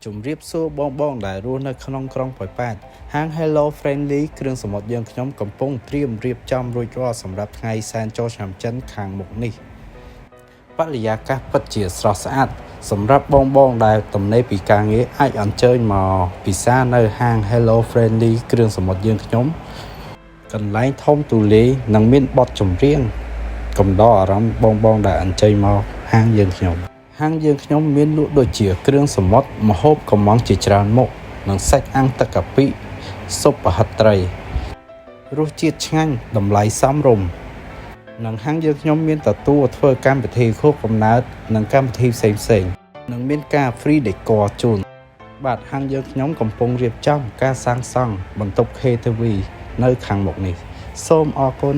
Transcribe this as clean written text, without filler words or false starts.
ជំរាបសួរបងដែលរស់នៅក្នុងក្រុងប៉ោយប៉ែតហាង Hello Friendly គ្រឿងសមុទ្រយើងខ្ញុំកំពុងត្រៀមរៀបចំរួចរាល់សម្រាប់ថ្ងៃសែនចូលឆ្នាំចិនខាងមុខនេះបរិយាកាសពិតជាស្រស់ស្អាតសម្រាប់បងដែលទំនេរពីការងារអាចអញ្ជើញមកពិសានៅហាង Hello Friendly គ្រឿងសមុទ្រយើងខ្ញុំកន្លែងធំទូលាយនិងមានបទចម្រៀងកំដរអារម្មណ៍បងដែលអញ្ជើញមកហាងយើងខ្ញុំមានលក់ដូចជាគ្រឿងសមុទ្រម្ហូបកំងជាច្រើនមុខនិងសាច់អាំងទឹកកាពិស៊ុបប្រហិតត្រីរសជាតិឆ្ងាញ់តម្លៃសមរម្យនិងហាងយើងខ្ញុំមានទទួលធ្វើកម្មវិធីខួបកំណើតនិងកម្មវិធីផ្សេងនិងមានការ free decor ជូនបាទហាងយើងខ្ញុំកំពុងរៀបចំការសាងសង់បន្ទប់ KTV នៅខាងមុខនេះសូមអរគុណ